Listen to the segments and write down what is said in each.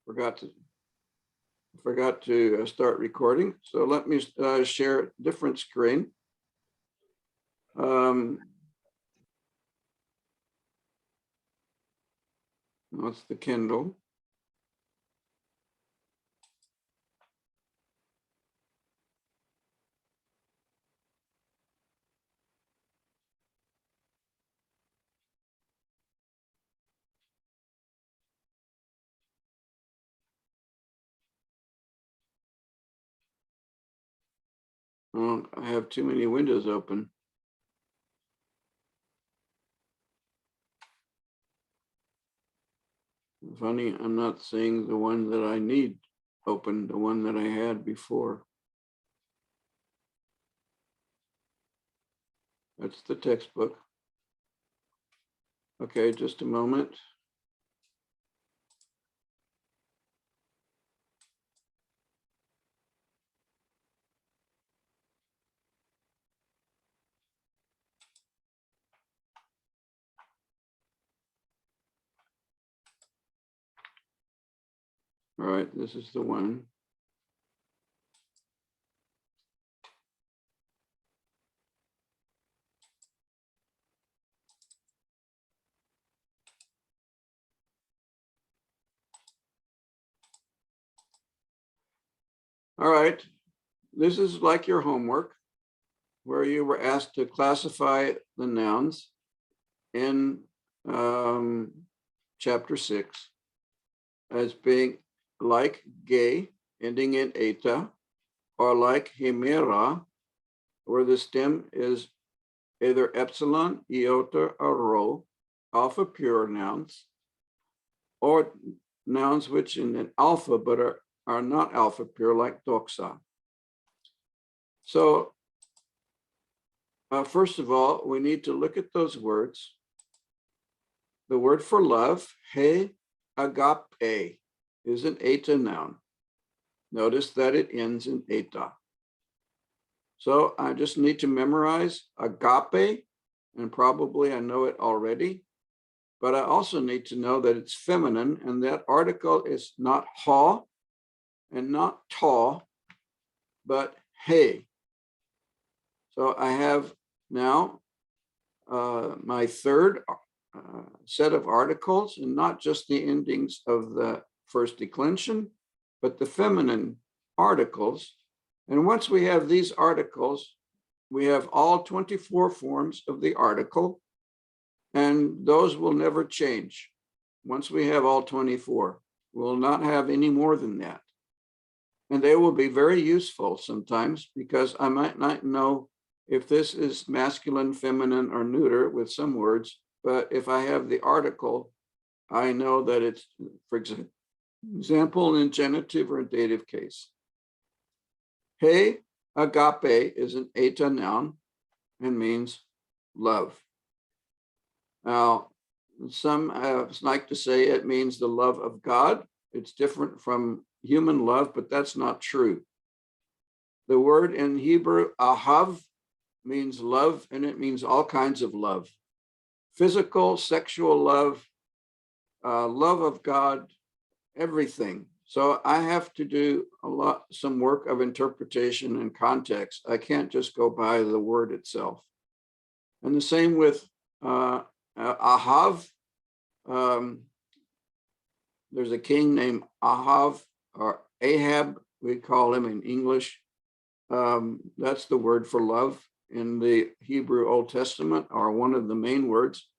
forgot to start recording. So let me share a different screen. That's the Kindle. Oh, I have too many windows open. Funny, I'm not seeing the one that I need open, the one that I had before. That's the textbook. Okay, just a moment. All right, this is the one. All right, this is like your homework, where you were asked to classify the nouns in chapter 6 as being like gay, ending in eta, or like hemera, where the stem is either epsilon, iota, or rho, alpha pure nouns, or nouns which in an alpha but are not alpha pure, like doxa. So first of all, we need to look at those words. The word for love, he agape, is an eta noun. Notice that it ends in eta. So I just need to memorize agape, and probably I know it already, but I also need to know that it's feminine, and that article is not ha and not ta, but he. So I have now my third set of articles, and not just the endings of the first declension, but the feminine articles. And once we have these articles, we have all 24 forms of the article, and those will never change. Once we have all 24, we'll not have any more than that. And they will be very useful sometimes, because I might not know if this is masculine, feminine, or neuter with some words, but if I have the article, I know that it's, for example, in genitive or dative case. He agape is an eta noun and means love. Now, some like to say it means the love of God. It's different from human love, but that's not true. The word in Hebrew, ahav, means love, and it means all kinds of love. Physical, sexual love, love of God, everything. So I have to do some work of interpretation and context. I can't just go by the word itself. And the same with ahav. There's a king named Ahav, or Ahab, we call him in English. That's the word for love in the Hebrew Old Testament, or one of the main words.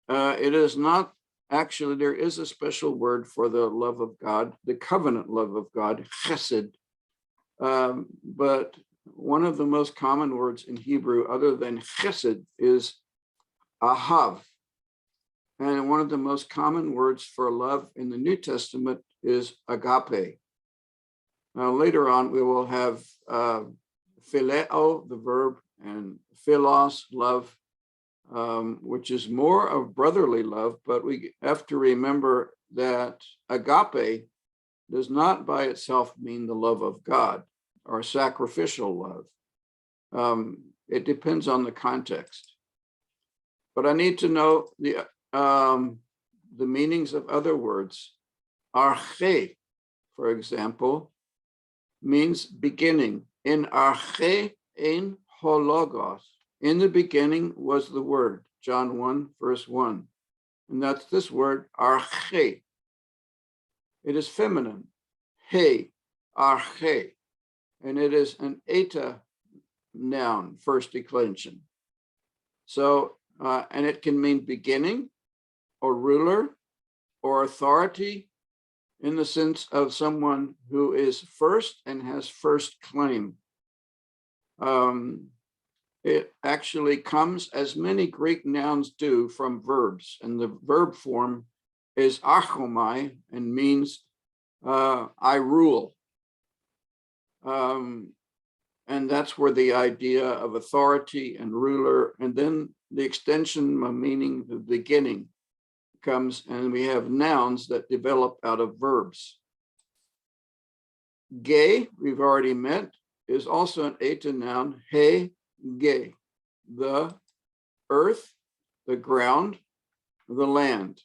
It is not, actually, there is a special word for the love of God, the covenant love of God, chesed. But one of the most common words in Hebrew, other than chesed, is ahav. And one of the most common words for love in the New Testament is agape. Now, later on, we will have phileo, the verb, and philos, love, which is more of brotherly love, but we have to remember that agape does not by itself mean the love of God or sacrificial love. It depends on the context. But I need to know the meanings of other words. Arche for example, means beginning. In arche ein hologos. In the beginning was the word, John 1, verse 1. And that's this word, arche. It is feminine, he, arche. And it is an eta noun, first declension. So, and it can mean beginning or ruler or authority in the sense of someone who is first and has first claim. It actually comes, as many Greek nouns do, from verbs, and the verb form is achomai and means I rule. And that's where the idea of authority and ruler, and then the extension of meaning the beginning comes, and we have nouns that develop out of verbs. Gay, we've already met, is also an eta noun, he, gay, the earth, the ground, the land.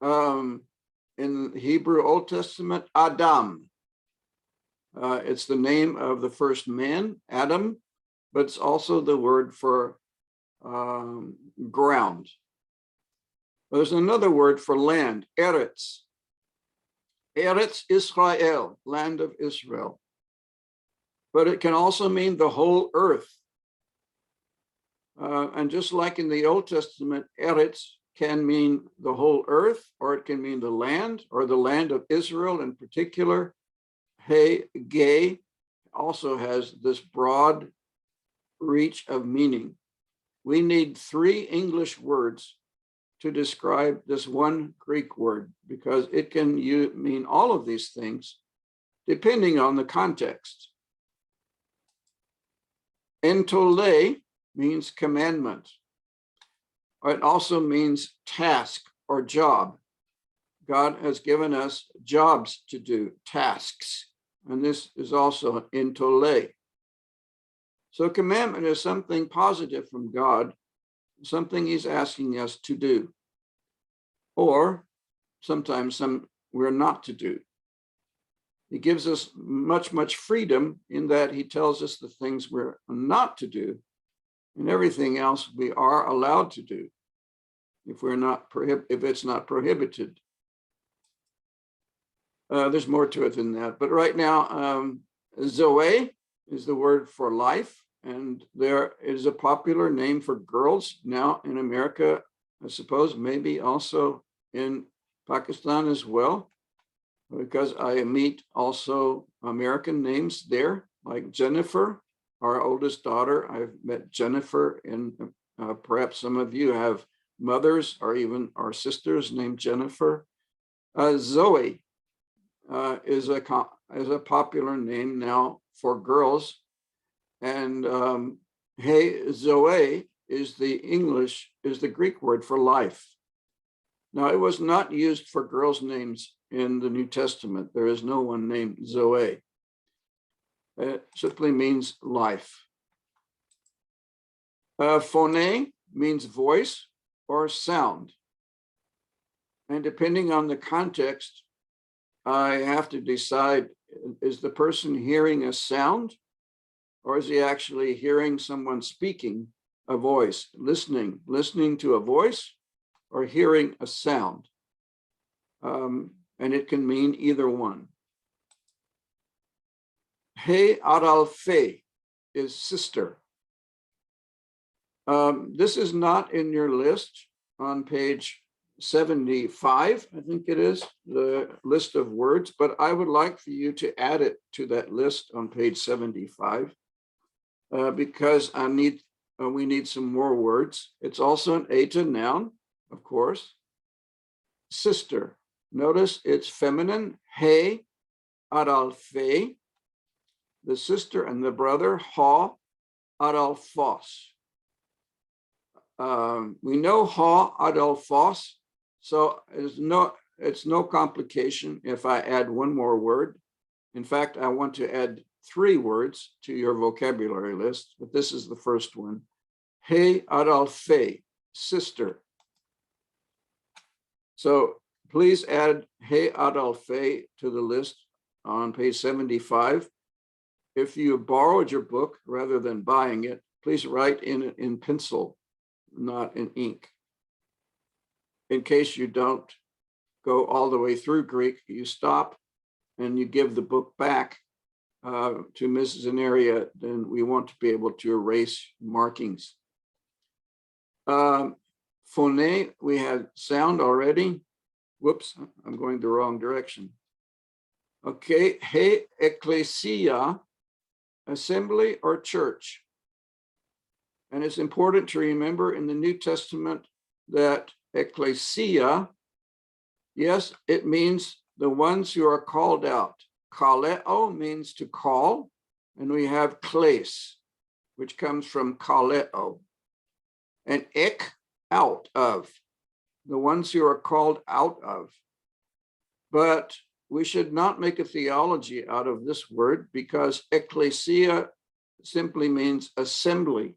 In Hebrew Old Testament, Adam. It's the name of the first man, Adam, but it's also the word for ground. There's another word for land, Eretz. Eretz Israel, land of Israel. But it can also mean the whole earth. And just like in the Old Testament, Eretz can mean the whole earth, or it can mean the land, or the land of Israel in particular. Hey, gay also has this broad reach of meaning. We need 3 English words to describe this one Greek word, because it can mean all of these things depending on the context. Entole means commandment. It also means task or job. God has given us jobs to do, tasks, and this is also entole. So commandment is something positive from God, something he's asking us to do, or sometimes we're not to do. He gives us much freedom in that he tells us the things we're not to do, and everything else we are allowed to do if it's not prohibited. There's more to it than that, but right now, Zoe is the word for life, and there is a popular name for girls now in America, I suppose, maybe also in Pakistan as well, because I meet also American names there, like Jennifer, our oldest daughter. I've met Jennifer, and perhaps some of you have mothers or even our sisters named Jennifer. Zoe is a popular name now for girls, and hey, Zoe is the Greek word for life. Now, it was not used for girls' names in the New Testament. There is no one named Zoe. It simply means life. Phone means voice or sound. And depending on the context, I have to decide, is the person hearing a sound, or is he actually hearing someone speaking a voice, listening to a voice, or hearing a sound? And it can mean either one. He Adalfe is sister. This is not in your list on page 75, I think it is, the list of words, but I would like for you to add it to that list on page 75 because we need some more words. It's also an eta noun, of course. Sister. Notice it's feminine, he Adalfe, the sister and the brother, ha Adalphos. We know ha Adalphos, so it's no complication if I add one more word. In fact, I want to add 3 words to your vocabulary list, but this is the first one. He Adalfe, sister. So please add he adalphe to the list on page 75. If you borrowed your book rather than buying it, please write in pencil, not in ink. In case you don't go all the way through Greek, you stop and you give the book back to Mrs. Zenaria, then we want to be able to erase markings. Phone, we had sound already. Whoops, I'm going the wrong direction. Okay, he ecclesia, assembly or church. And it's important to remember in the New Testament that ecclesia, yes, it means the ones who are called out. Kaleo means to call, and we have kles, which comes from kaleo. And ek, out of, the ones who are called out of. But we should not make a theology out of this word, because ecclesia simply means assembly.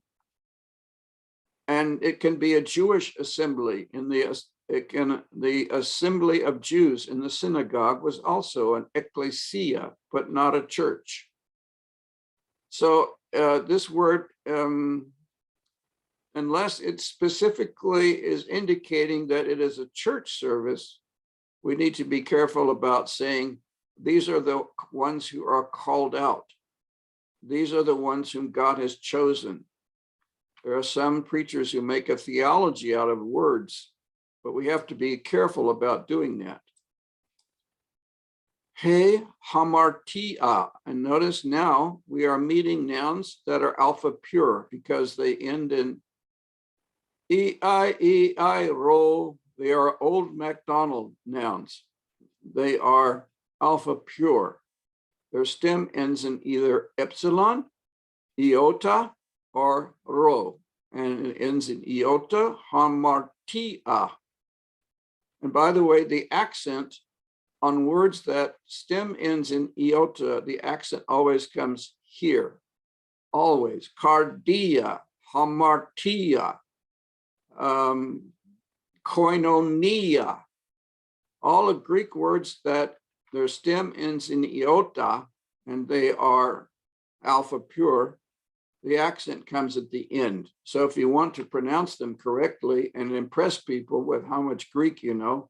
And it can be a Jewish assembly. The assembly of Jews in the synagogue was also an ecclesia, but not a church. So this word, unless it specifically is indicating that it is a church service, we need to be careful about saying, these are the ones who are called out. These are the ones whom God has chosen. There are some preachers who make a theology out of words, but we have to be careful about doing that. He hamartia, and notice now we are meeting nouns that are alpha pure because they end in ei, ro. They are old MacDonald nouns. They are alpha pure. Their stem ends in either epsilon, iota, or rho, and it ends in iota, hamartia. And by the way, the accent on words that stem ends in iota, the accent always comes here, always. Cardia, hamartia, koinonia, all the Greek words that their stem ends in iota and they are alpha pure, the accent comes at the end. So if you want to pronounce them correctly and impress people with how much Greek you know,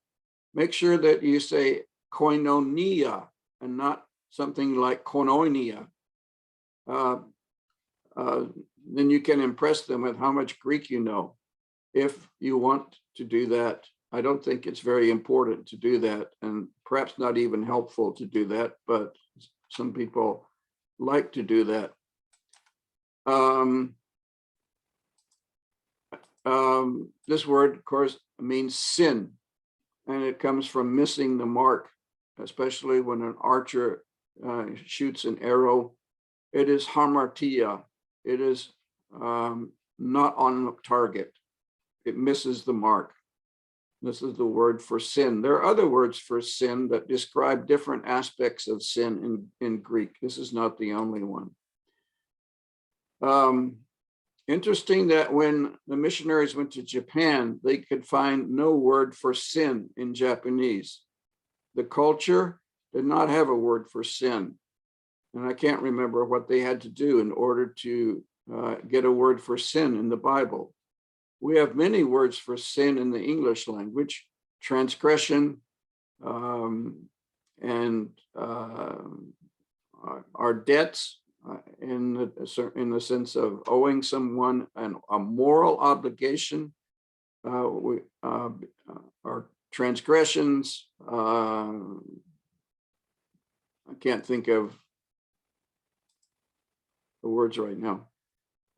make sure that you say koinonia and not something like koinonia. Then you can impress them with how much Greek you know. If you want to do that, I don't think it's very important to do that, and perhaps not even helpful to do that, but some people like to do that. This word, of course, means sin, and it comes from missing the mark, especially when an archer shoots an arrow. It is hamartia. It is not on target. It misses the mark. This is the word for sin. There are other words for sin that describe different aspects of sin in Greek. This is not the only one. Interesting that when the missionaries went to Japan, they could find no word for sin in Japanese. The culture did not have a word for sin. And I can't remember what they had to do in order to get a word for sin in the Bible. We have many words for sin in the English language: transgression, and our debts in the sense of owing someone a moral obligation. Our transgressions. I can't think of the words right now.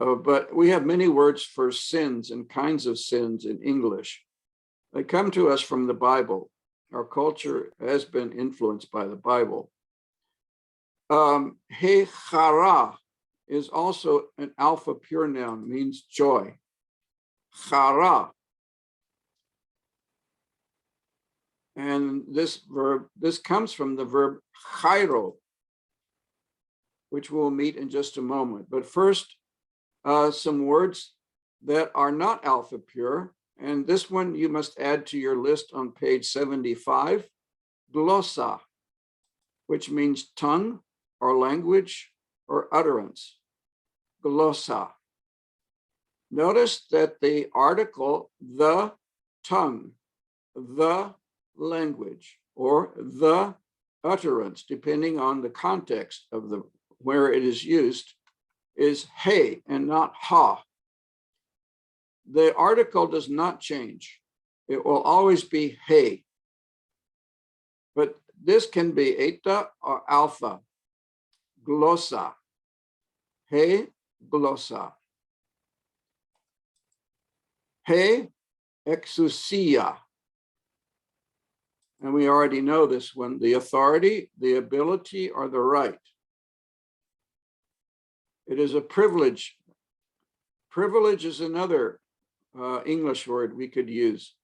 But we have many words for sins and kinds of sins in English. They come to us from the Bible. Our culture has been influenced by the Bible. He chara is also an alpha pure noun, means joy. Chara. And this comes from the verb chairo, which we'll meet in just a moment. But first, some words that are not alpha pure, And this one you must add to your list on page 75, glossa, which means tongue or language or utterance. Glossa. Notice that the article, the tongue, the language, or the utterance, depending on the context of the where it is used, is he and not ha. The article does not change. It will always be he. But this can be eta or alpha. Glossa. He, glossa. He, exousia. And we already know this one, the authority, the ability, or the right. It is a privilege. Privilege is another English word we could use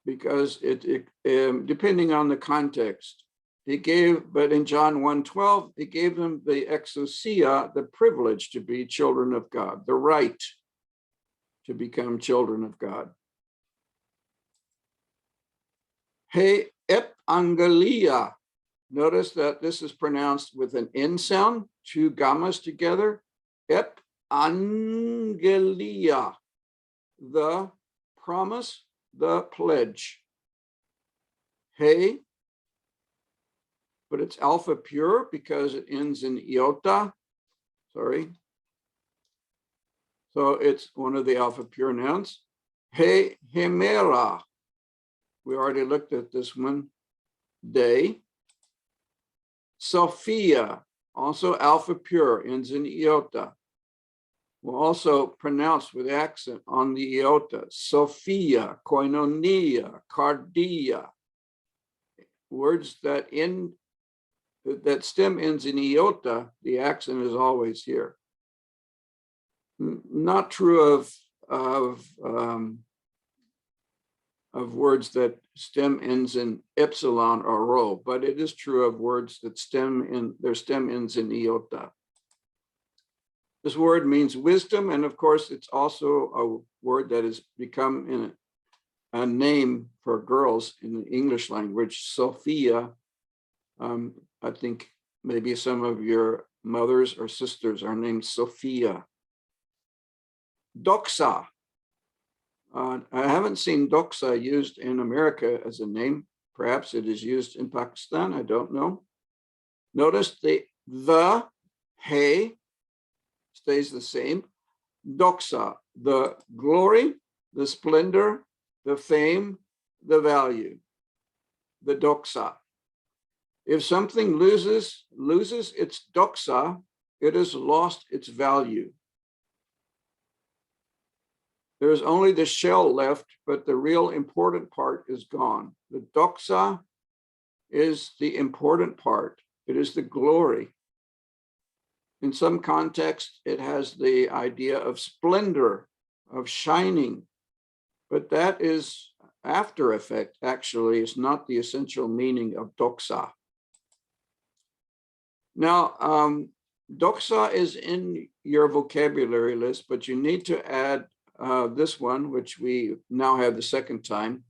because depending on the context, but in John 1:12, he gave them the exousia, the privilege to be children of God, the right to become children of God. He epangelia. Notice that this is pronounced with an N sound, two gammas together. Epangelia, the promise, the pledge. He, but it's alpha pure because it ends in iota. Sorry. So it's one of the alpha pure nouns. He hemera. We already looked at this one. Day. Sophia, also alpha pure, ends in iota. We'll also pronounce with accent on the iota. Sophia, koinonia, cardia. Words that stem ends in iota, the accent is always here. Not true of words that stem ends in epsilon or rho, but it is true of words that their stem ends in iota. This word means wisdom, and of course, it's also a word that has become a name for girls in the English language. Sophia, I think maybe some of your mothers or sisters are named Sophia. Doxa. I haven't seen doxa used in America as a name. Perhaps it is used in Pakistan. I don't know. Notice the he stays the same. Doxa, the glory, the splendor, the fame, the value. The doxa. If something loses its doxa, it has lost its value. There's only the shell left, but the real important part is gone. The doxa is the important part. It is the glory. In some context, it has the idea of splendor, of shining, but that is after effect, actually. It's not the essential meaning of doxa. Now, doxa is in your vocabulary list, but you need to add this one, which we now have the second time.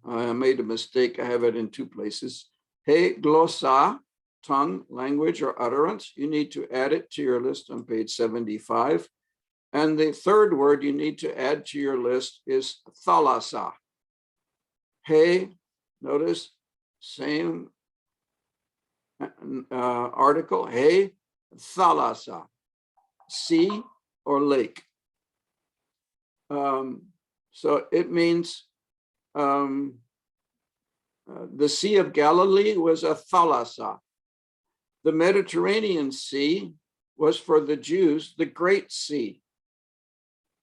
I made a mistake. I have it in two places. He glossa, tongue, language, or utterance. You need to add it to your list on page 75. And the third word you need to add to your list is thalassa. He, notice, same article. He thalassa, sea or lake. So it means the Sea of Galilee was a thalassa. The Mediterranean Sea was for the Jews the Great Sea.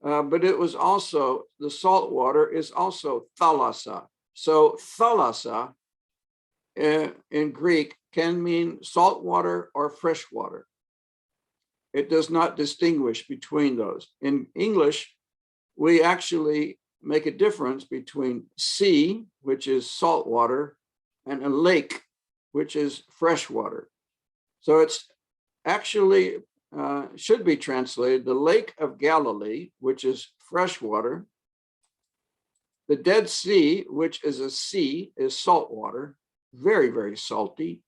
But it was also, the salt water is also thalassa. So thalassa in Greek can mean salt water or fresh water. It does not distinguish between those. In English, we actually make a difference between sea, which is salt water, and a lake, which is fresh water. So it's actually should be translated the Lake of Galilee, which is fresh water, The Dead Sea, which is a sea, is salt water, very, very salty.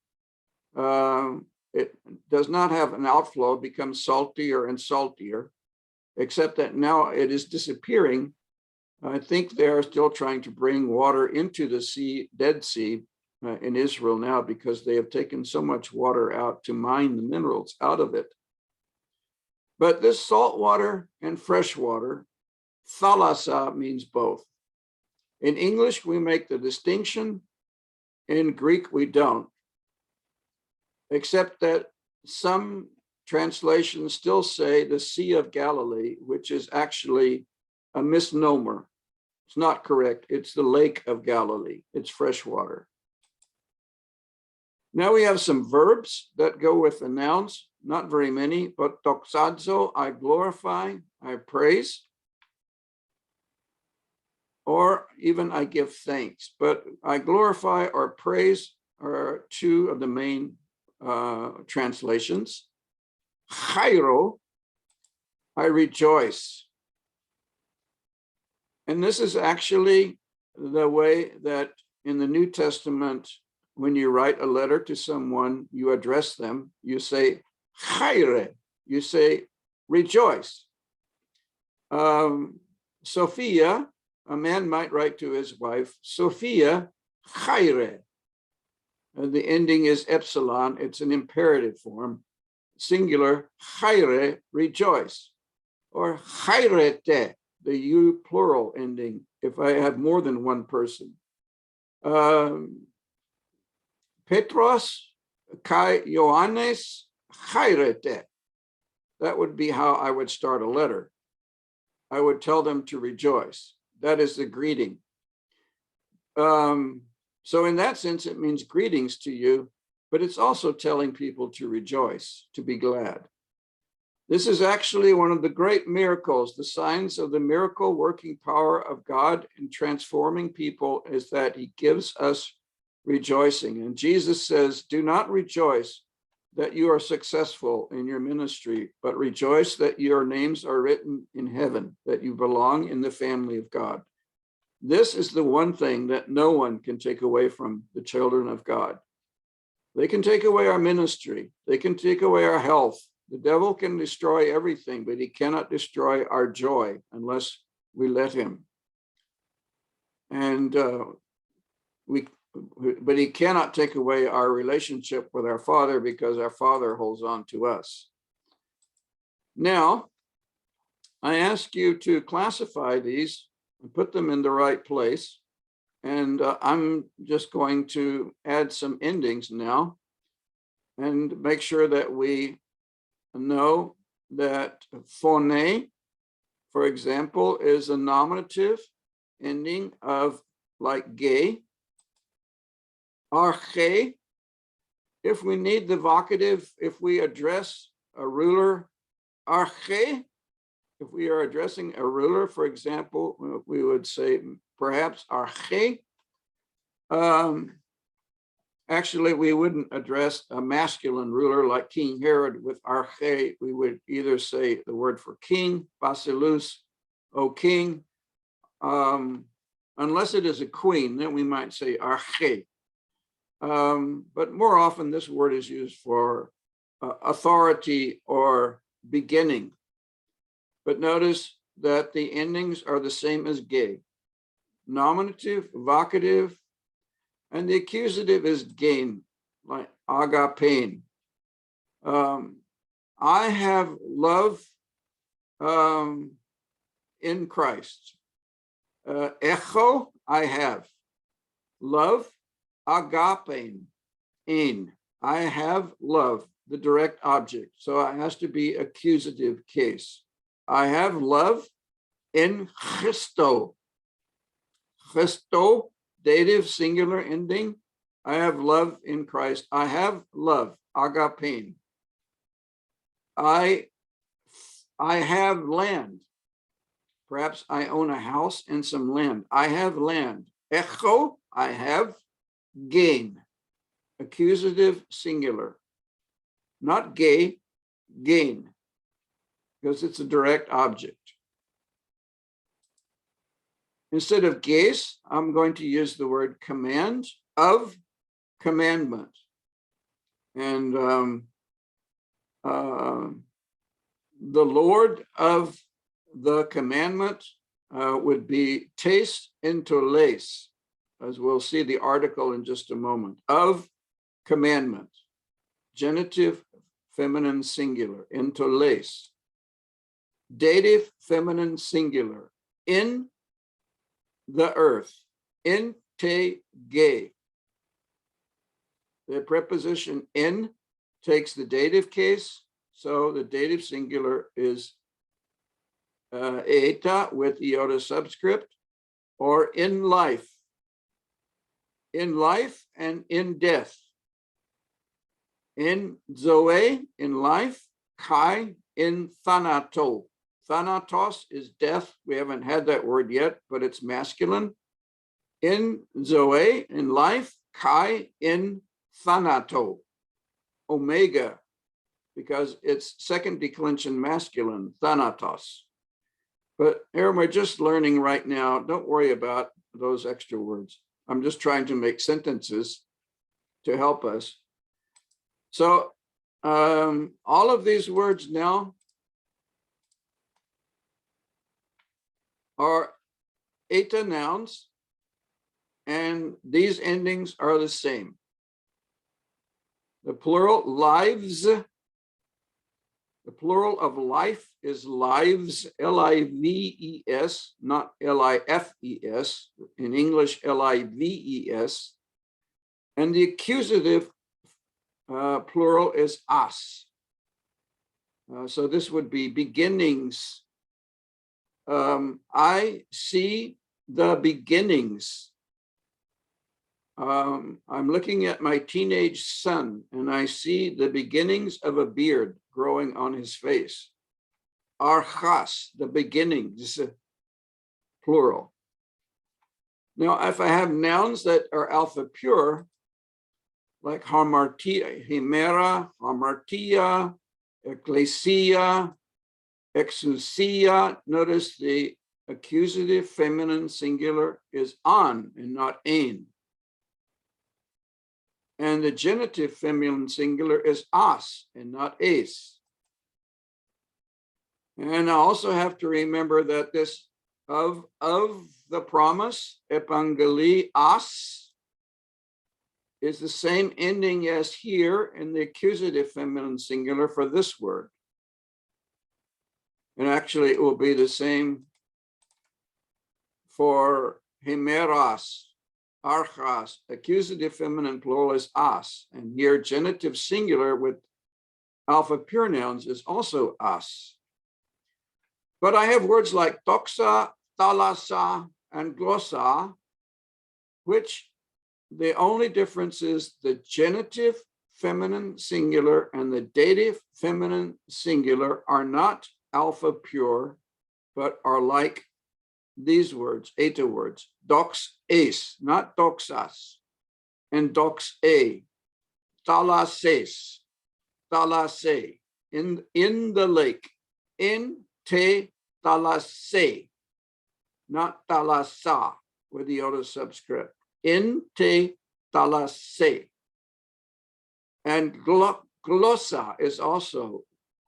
It does not have an outflow, it becomes saltier and saltier, except that now it is disappearing. I think they are still trying to bring water into the sea, Dead Sea, in Israel now, because they have taken so much water out to mine the minerals out of it. But this salt water and fresh water, thalassa, means both. In English, we make the distinction. In Greek, we don't, except that some translations still say the Sea of Galilee, which is actually a misnomer. It's not correct. It's the Lake of Galilee. It's fresh water. Now we have some verbs that go with the nouns, not very many, but doxazo, I glorify, I praise, or even I give thanks. But I glorify or praise are two of the main translations. Chairo, I rejoice. And this is actually the way that in the New Testament, when you write a letter to someone, you address them, you say, chaire, you say, rejoice. Sophia, a man might write to his wife, Sophia, chaire. The ending is epsilon, it's an imperative form. Singular, chaire, rejoice. Or chairete, the you plural ending, if I have more than one person. Petros kai Ioannes chairete. That would be how I would start a letter. I would tell them to rejoice. That is the greeting. So in that sense, it means greetings to you, but it's also telling people to rejoice, to be glad. This is actually one of the great miracles. The signs of the miracle working power of God in transforming people is that he gives us rejoicing. And Jesus says, do not rejoice that you are successful in your ministry, but rejoice that your names are written in heaven, that you belong in the family of God. This is the one thing that no one can take away from the children of God. They can take away our ministry. They can take away our health. The devil can destroy everything, but he cannot destroy our joy unless we let him. And but he cannot take away our relationship with our Father, because our Father holds on to us. Now, I ask you to classify these and put them in the right place. And I'm just going to add some endings now and make sure that we know that phone, for example, is a nominative ending of like gay. Arche, if we need the vocative, if we address a ruler, arche, if we are addressing a ruler, for example, we would say perhaps arche. Actually, we wouldn't address a masculine ruler like King Herod with arche. We would either say the word for king, basileus, O king. Unless it is a queen, then we might say arche. But more often this word is used for authority or beginning. But notice that the endings are the same as gay. Nominative, vocative, and the accusative is gain, like agapein. I have love in Christ. Echo, I have. Love, agapein, in. I have love, the direct object. So it has to be accusative case. I have love in Christo. Christo, dative, singular ending. I have love in Christ. I have love, agapein. I have land. Perhaps I own a house and some land. I have land. Echo, I have. Gain, accusative, singular. Not gay, gain, because it's a direct object. Instead of ges, I'm going to use the word command, of commandment. And the Lord of the commandment would be tes into les, as we'll see the article in just a moment, of commandment, genitive feminine singular, into les, dative feminine singular, in the earth, in te ge. The preposition in takes the dative case, so the dative singular is eta with iota subscript, or in life and in death. In zoe, in life, kai, in thanato. Thanatos is death. We haven't had that word yet, but it's masculine. In zoe, in life, kai, in thanato. Omega, because it's second declension masculine, thanatos. But Aaron, we're just learning right now. Don't worry about those extra words. I'm just trying to make sentences to help us. So all of these words now are eta nouns, and these endings are the same. The plural lives, the plural of life is lives, L-I-V-E-S, not L-I-F-E-S. In English, L-I-V-E-S. And the accusative plural is as. So this would be beginnings. I see the beginnings. I'm looking at my teenage son and I see the beginnings of a beard growing on his face. Archas, the beginnings, plural. Now, if I have nouns that are alpha pure, like hamartia, himera, hamartia, ecclesia, exousia, notice the accusative feminine singular is on and not ein. And the genitive feminine singular is as and not es. And I also have to remember that this of the promise, epangeli as, is the same ending as here in the accusative feminine singular for this word. And actually it will be the same for himeras, archas, accusative feminine plural is as, and here genitive singular with alpha pure nouns is also as. But I have words like doxa, thalassa, and glossa, which the only difference is the genitive feminine singular and the dative feminine singular are not alpha pure, but are like these words, eta words, dox es, not doxas, and dox a, thalasses, thalasse, in the lake, in te thalasse, not thalassa with the iota subscript, in te thalasse. And glossa is also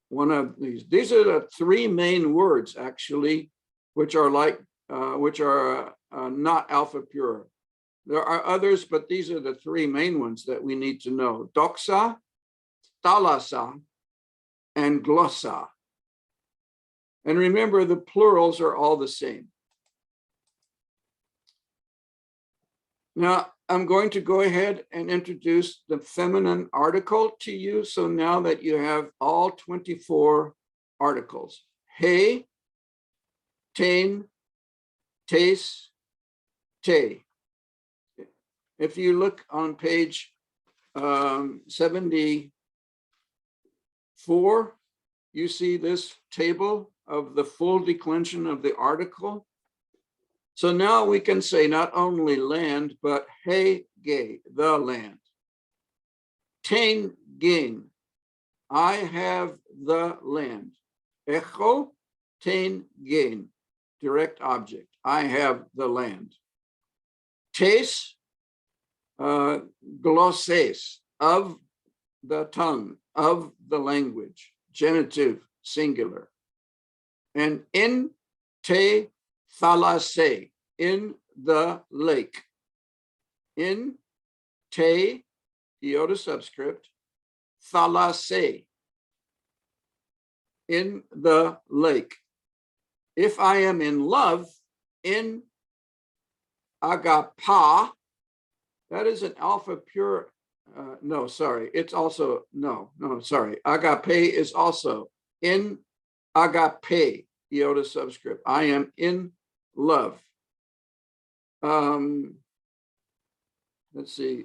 one of these. These are the three main words, actually, which are like not alpha pure. There are others, but these are the three main ones that we need to know: doxa, thalassa, and glossa. And remember, the plurals are all the same. Now, I'm going to go ahead and introduce the feminine article to you. So now that you have all 24 articles, he, tain, tes, te. If you look on page 74, you see this table of the full declension of the article. So now we can say not only land, but he ge, the land. Tain gin, I have the land. Echo tain gain, direct object. I have the land. Tes, glosses, of the tongue, of the language, genitive, singular. And in te thalase, in the lake. In te, iota subscript, thalase, in the lake. If I am in love, in agapa, that is an alpha pure, no, sorry, it's also, no, sorry. Agape is also in agape, iota subscript. I am in love. Let's see,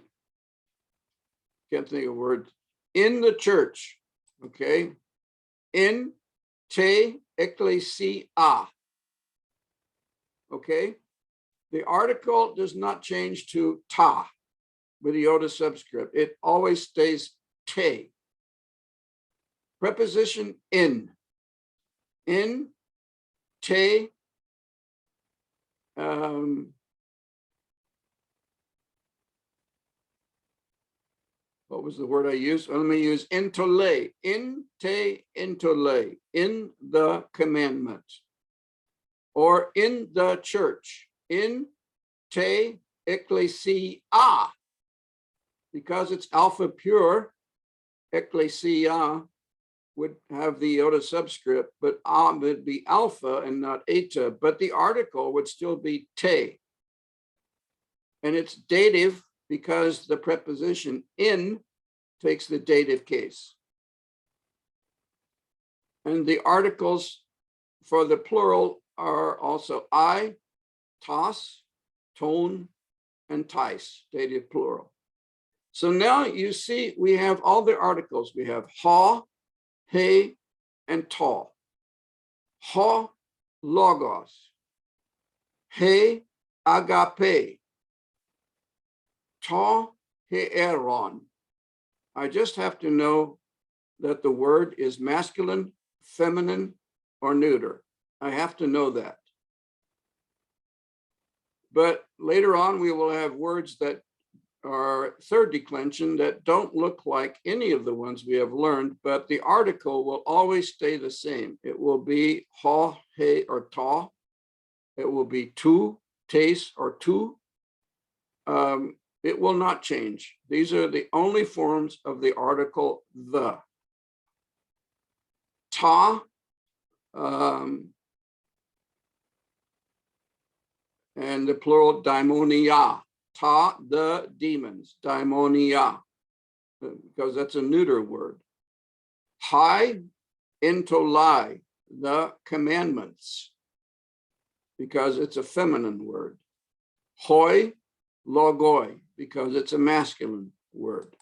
can't think of a word. In the church, okay? In te ecclesia, okay? The article does not change to ta with iota subscript. It always stays te. Preposition in te, what was the word I used? Let me use intole, in te intole, in the commandment, or in the church, in te ecclesia, because it's alpha pure, ecclesia would have the iota subscript, but would be alpha and not eta, but the article would still be te. And it's dative because the preposition in takes the dative case. And the articles for the plural are also I, tas, tone, and tais, dative plural. So now you see we have all the articles. We have ha, he, and ta. Ha, logos. He, agape. Ta, heeron. I just have to know that the word is masculine, feminine, or neuter. I have to know that. But later on, we will have words that are third declension that don't look like any of the ones we have learned, but the article will always stay the same. It will be ha, he, or ta. It will be tu, tes, or tu. It will not change. These are the only forms of the article the. Ta, and the plural daimonia. Ta, the demons, daimonia, because that's a neuter word. Hi, intolai, the commandments, because it's a feminine word. Hoi, logoi, because it's a masculine word.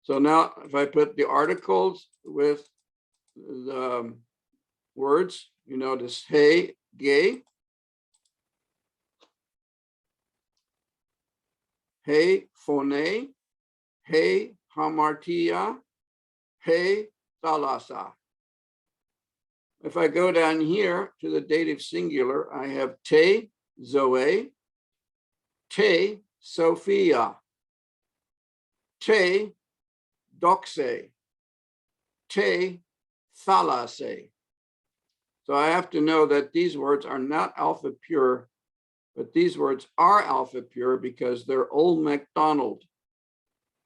So now if I put the articles with the words, you notice he, ge, he, phone, he, hamartia, he, thalassa. If I go down here to the dative singular, I have te, zoe, te, sophia, te, doxe, te, thalase. So I have to know that these words are not alpha pure, but these words are alpha pure because they're Old MacDonald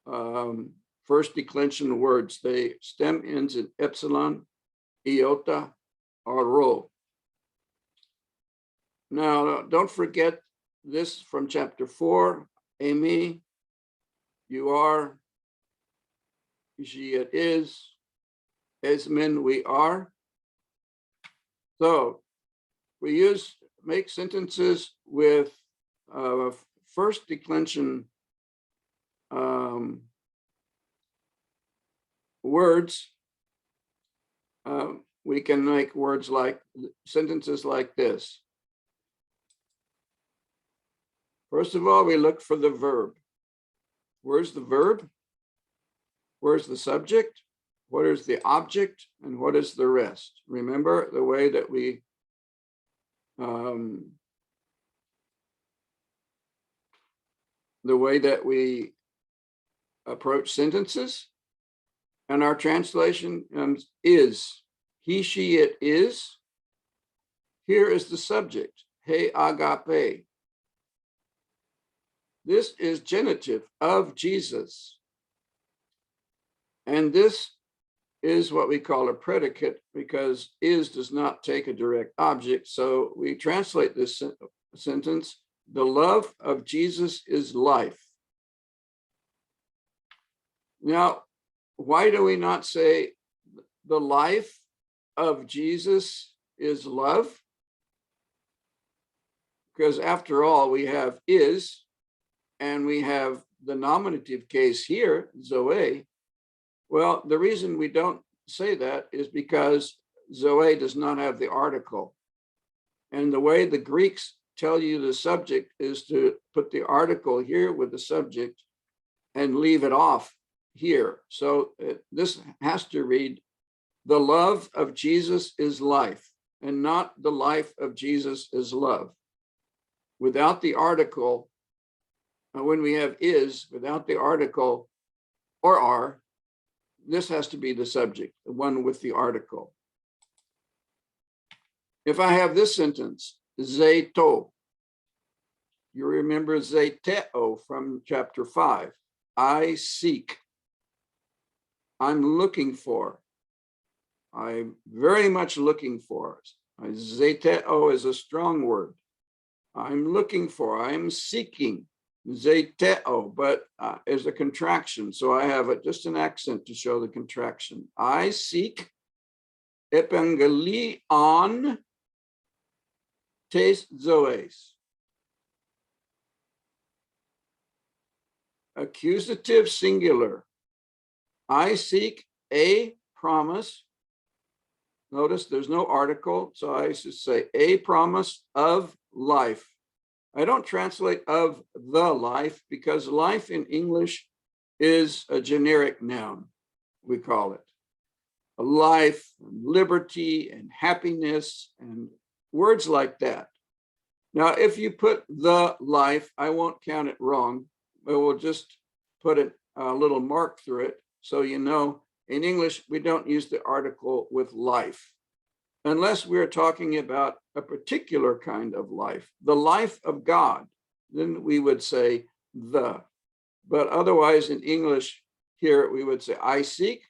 first declension words. They stem ends in epsilon, iota, or rho. Now, don't forget this from chapter 4, Amy, you are, she, it is, Esmin, we are. So we make sentences with first declension words. We can make words like sentences like this. First of all, we look for the verb. Where's the verb? Where's the subject? what is the object and what is the rest. Remember the way that we approach sentences? And our translation is he, she, it is. Here is the subject, he agape. This is genitive of Jesus. And this is what we call a predicate because is does not take a direct object. So we translate this sentence, the love of Jesus is life. Now, why do we not say the life of Jesus is love? Because after all, we have is, and we have the nominative case here, Zoe. Well, the reason we don't say that is because Zoe does not have the article. And the way the Greeks tell you the subject is to put the article here with the subject and leave it off here. So this has to read, the love of Jesus is life, and not the life of Jesus is love. Without the article, when we have is, without the article or are, this has to be the subject, the one with the article. If I have this sentence, zeto, you remember zeteo from chapter 5. I seek. I'm looking for. I'm very much looking for. Zeteo is a strong word. I'm looking for, I'm seeking. Zeteo, but is a contraction. So I have just an accent to show the contraction. I seek epangelion tes zoes. Accusative singular. I seek a promise. Notice there's no article, so I should say a promise of life. I don't translate of the life because life in English is a generic noun, we call it. A life, liberty, and happiness, and words like that. Now, if you put the life, I won't count it wrong, but we'll just put a little mark through it so you know in English we don't use the article with life. Unless we're talking about a particular kind of life, the life of God, then we would say the. But otherwise in English here, we would say, I seek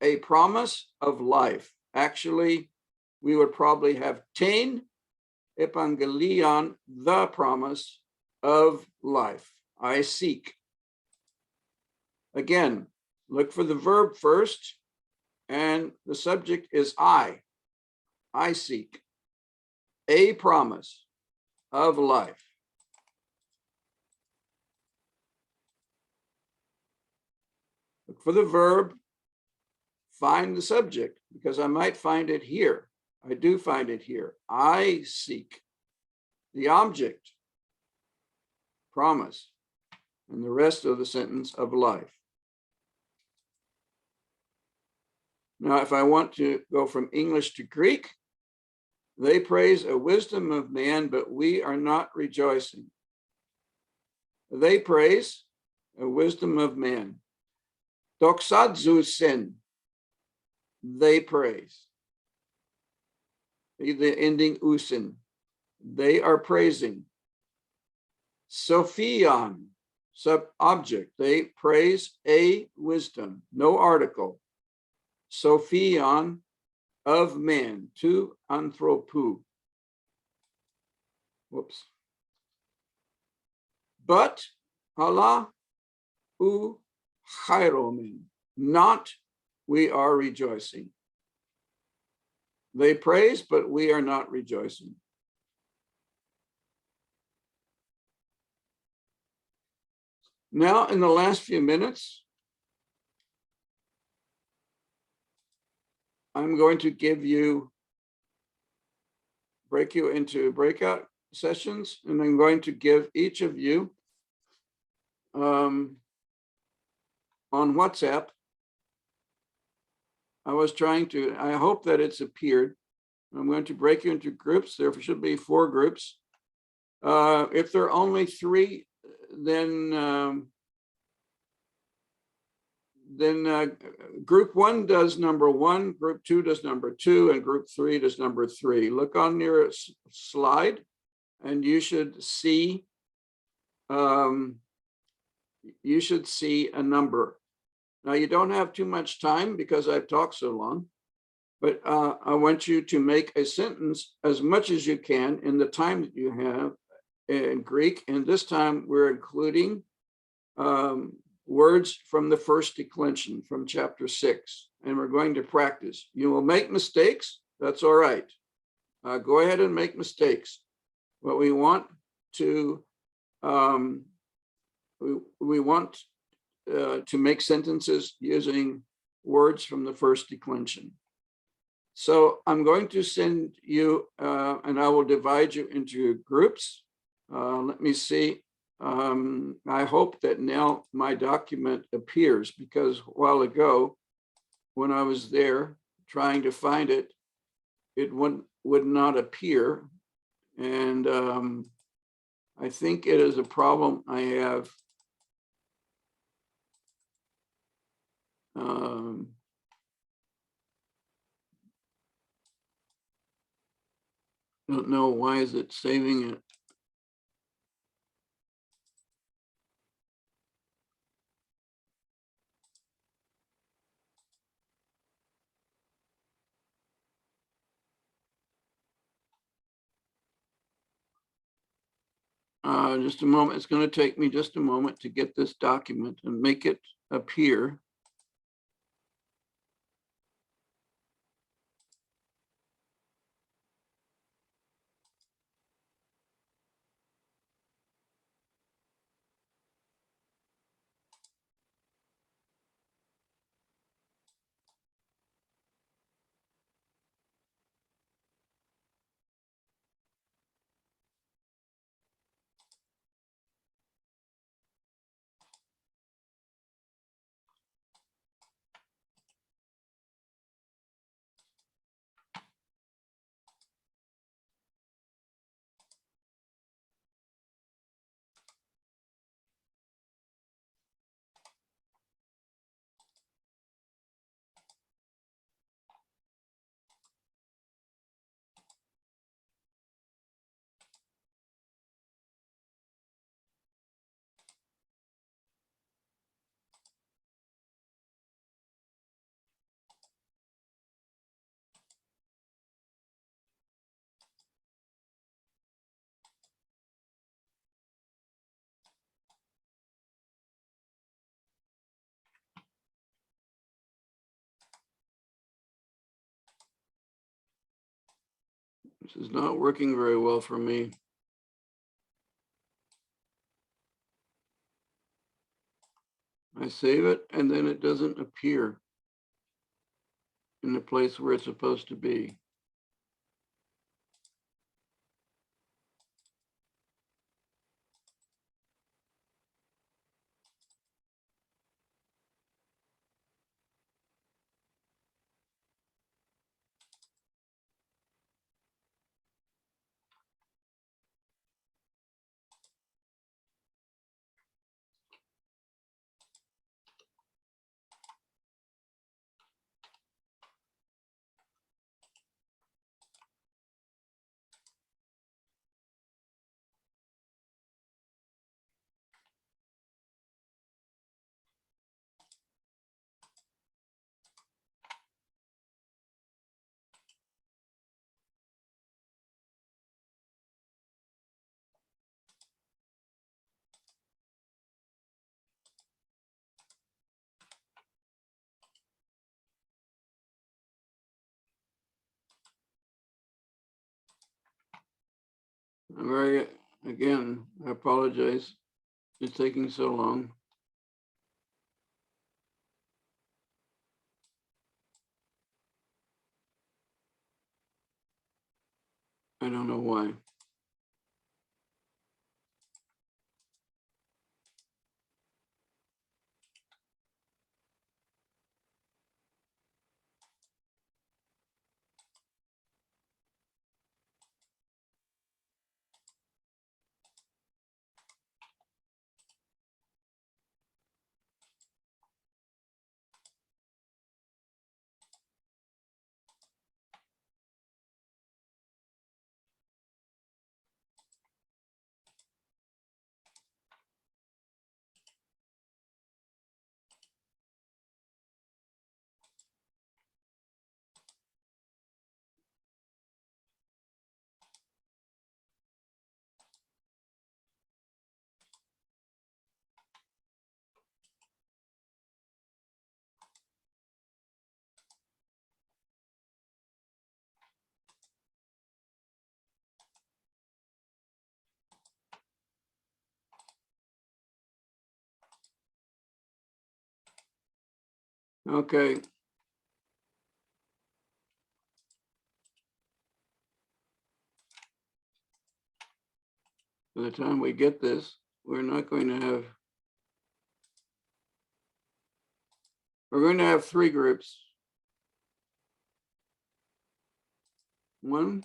a promise of life. Actually, we would probably have ten epangelion, the promise of life. I seek. Again, look for the verb first, and the subject is I. I seek a promise of life. Look for the verb, find the subject, because I might find it here. I do find it here. I seek the object, promise, and the rest of the sentence of life. Now, if I want to go from English to Greek, they praise a wisdom of man, but we are not rejoicing. They praise a wisdom of man. Doxadzusen, they praise. The ending usin, they are praising. Sophion, sub-object, they praise a wisdom, no article. Sophion, of man, to anthropou. Whoops. But Allah u chairomin, not we are rejoicing. They praise, but we are not rejoicing. Now, in the last few minutes, I'm going to break you into breakout sessions, and I'm going to give each of you on WhatsApp I was trying to, I hope that it's appeared. I'm going to break you into groups. There should be 4 groups. If there are only 3, then group 1 does number 1, group 2 does number 2, and group 3 does number 3. Look on your slide, and you should see a number. Now, you don't have too much time because I've talked so long, but I want you to make a sentence as much as you can in the time that you have in Greek. And this time we're including words from the first declension from chapter 6, and we're going to practice. You will make mistakes. That's all right. Go ahead and make mistakes. But we want to to make sentences using words from the first declension. So I'm going to send you, and I will divide you into groups. Let me see. I hope that now my document appears, because a while ago, when I was there trying to find it, it would not appear. And I think it is a problem I have. Don't know why is it saving it. Just a moment. It's going to take me just a moment to get this document and make it appear. This is not working very well for me. I save it and then it doesn't appear in the place where it's supposed to be. Again, I apologize. It's taking so long. I don't know why. Okay. By the time we get this, we're going to have 3 groups. 1,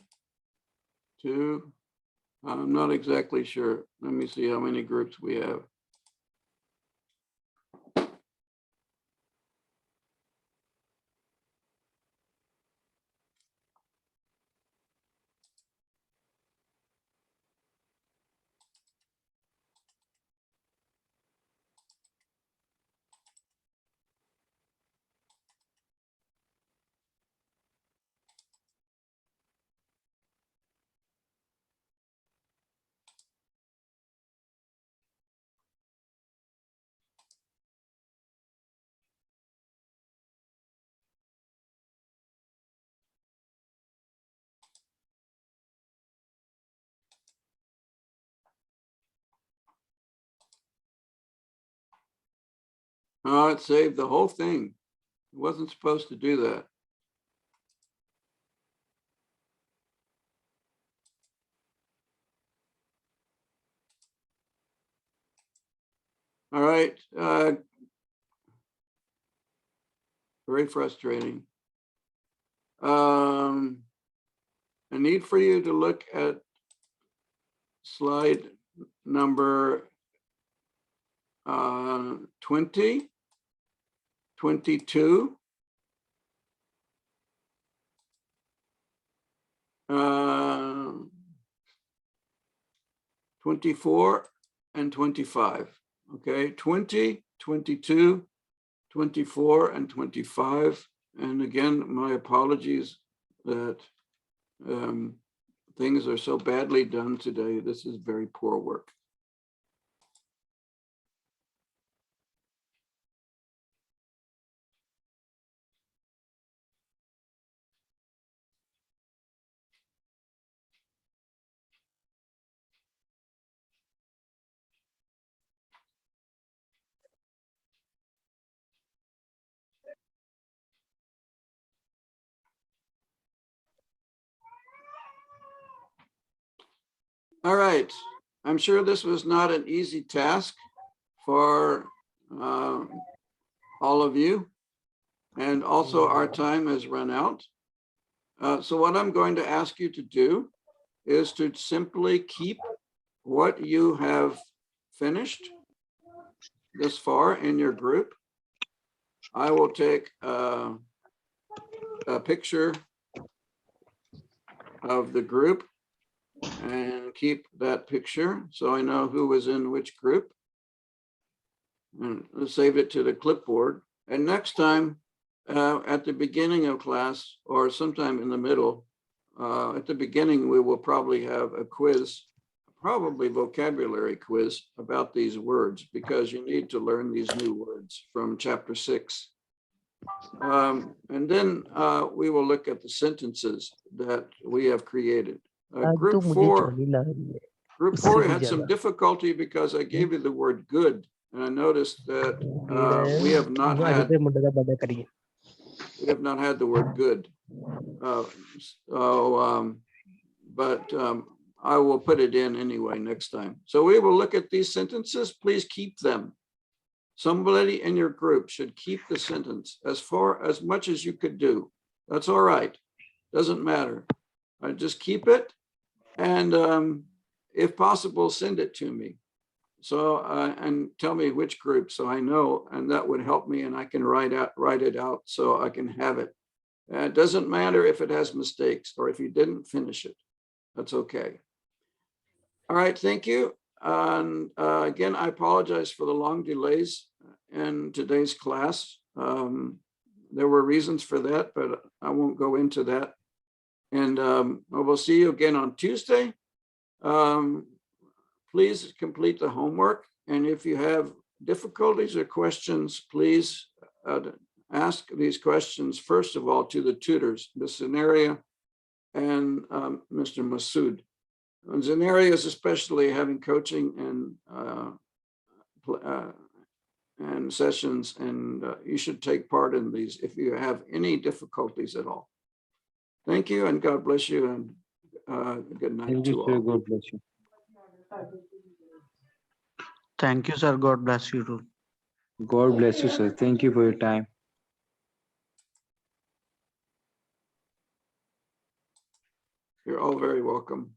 2, I'm not exactly sure. Let me see how many groups we have. Oh, it saved the whole thing. It wasn't supposed to do that. All right. Very frustrating. I need for you to look at slide number 20, 22, 24, and 25. Okay, 20, 22, 24, and 25. And again, my apologies that things are so badly done today. This is very poor work. All right, I'm sure this was not an easy task for all of you. And also our time has run out. So what I'm going to ask you to do is to simply keep what you have finished this far in your group. I will take a picture of the group and keep that picture so I know who was in which group, and save it to the clipboard. And next time, at the beginning of class or sometime in the middle, at the beginning, we will probably have a quiz, probably vocabulary quiz about these words, because you need to learn these new words from chapter 6. And then we will look at the sentences that we have created. Group 4 had some difficulty because I gave you the word good, and I noticed that we have not had the word good. But I will put it in anyway next time. So we will look at these sentences. Please keep them. Somebody in your group should keep the sentence as much as you could do. That's all right. Doesn't matter. Just keep it, and if possible, send it to me. So and tell me which group, so I know, and that would help me, and I can write it out so I can have it. It doesn't matter if it has mistakes or if you didn't finish it. That's okay. All right, thank you. And again, I apologize for the long delays in today's class. There were reasons for that, but I won't go into that. And I will see you again on Tuesday. Please complete the homework. And if you have difficulties or questions, please ask these questions, first of all, to the tutors, Ms. Zenaria and Mr. Masood. And Zenaria is especially having coaching and sessions, and you should take part in these if you have any difficulties at all. Thank you, and God bless you, and good night Thank to you, sir. all. God bless you. Thank you, sir. God bless you too. God bless you, sir. Thank you for your time. You're all very welcome.